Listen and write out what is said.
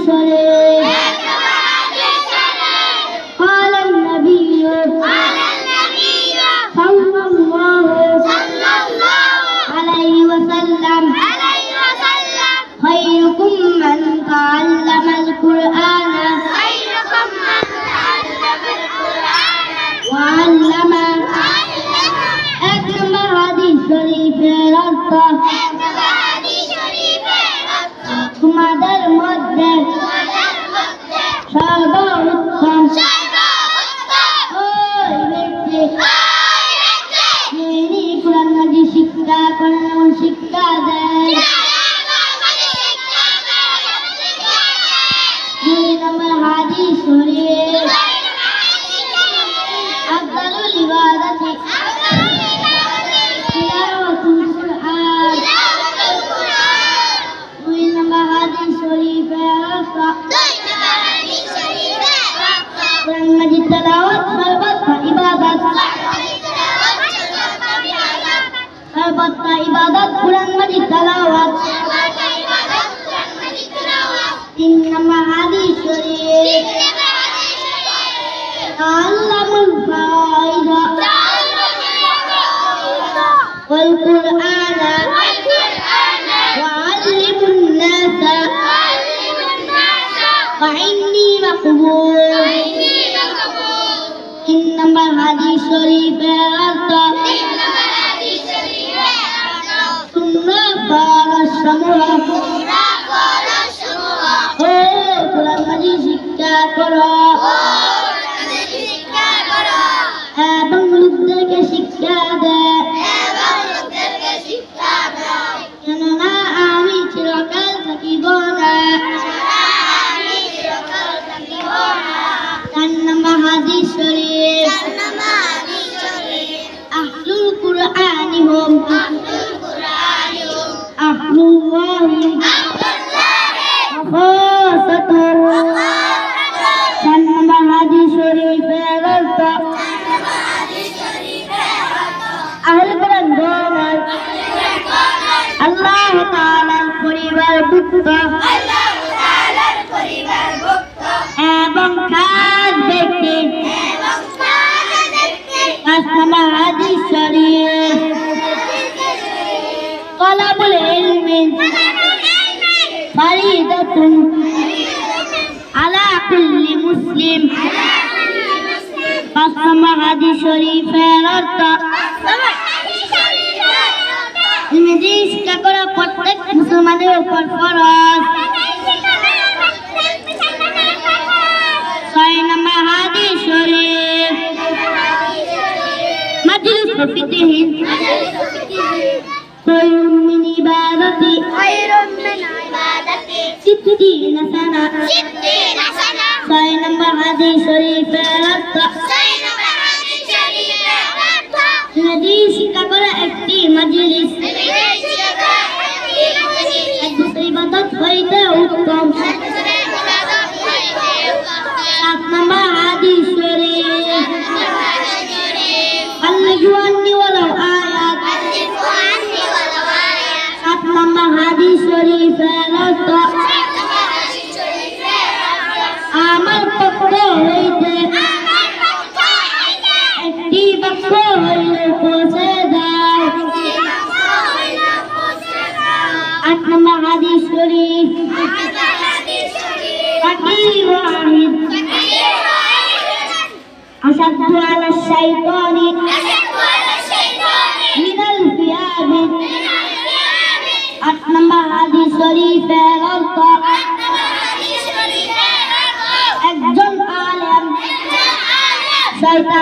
শরীফ قال النبي صلى الله عليه وسلم خيركم من تعلم القرآن وعلمه এক নম্বর হাদিস শরীফের অর্থ তোমাদের মধ্যে সর্বোত্তম ওই ব্যক্তি যিনি কোরআন মাজিদ শিক্ষা করেন এবং শিক্ষা দেন। দুই নম্বর হাদিস শরীফ আফদালুল ইবাদাতি তিলাওয়াতুল কুরআন। দুই নম্বর হাদিস শরীফের অর্থ কোরআন মাজিদ তেলাওয়াত সর্বত্র ইবাদত কোরআন মাজিদ তেলাওয়াত। তিন নম্বর হাদিস শরীফ তাআল্লামুল ফারাইদা ওয়াল কুরআনা ওয়াআল্লিমুন নাসা ফাইন্নী মাকবুল। তিন নম্বর হাদিস শরীফের অর্থ তোমরা পড়াসমূহ ও কোরআন মাজিদ শিক্ষা করো এবং লোকদেরকে শিক্ষা দেয়, কেননা আমি চিরকাল থাকিব না। চার নম্বর হাদিস শরীফ আহলুল কুরআনি হুম আহলুল্লাহি ওয়া খাসাতুহু। চার নম্বর হাদিস শরীফের অর্থ আহলে কোরআন গণ আল্লাহ তাআলার পরিবারভুক্ত এবং খাস ব্যক্তি। পাঁচ নম্বর হাদিস শরীফ তালাবুল ইলমি ফরিদাতুন আলা কুল্লি মুসলিম। পাঁচ নম্বর হাদিস শরীফের অর্থ শিক্ষা করা প্রত্যেক মুসলমানের উপর ফরজ। ছয় নম্বর হাদিস শরীফ মাজলিস ফিকহি খায়রুম মিন ইবাদাতি সিত্তিনা সানা। ছয় নম্বর হাদিস শরীফের অর্থ শিক্ষা করা একটি মাজলিস ইবাদত হইতে উত্তম। সাত নম্বর হাদিস শরীফ আল্লাহু আন্নি ওয়ালাউ আয়াত। সাত নম্বর হাদিস শরীফের অর্থ আমার পক্ষ হইতে একটি বাক্য হইলে পৌঁছে দাও। আট নম্বর হাদিস শরীফ ফাকির ওয়াহিদ আশাদ্দু আলা শাইতানি মিনাল ফিয়াদি। আট নম্বর হাদিস শরীফের অর্থ একজন আলেম শয়তান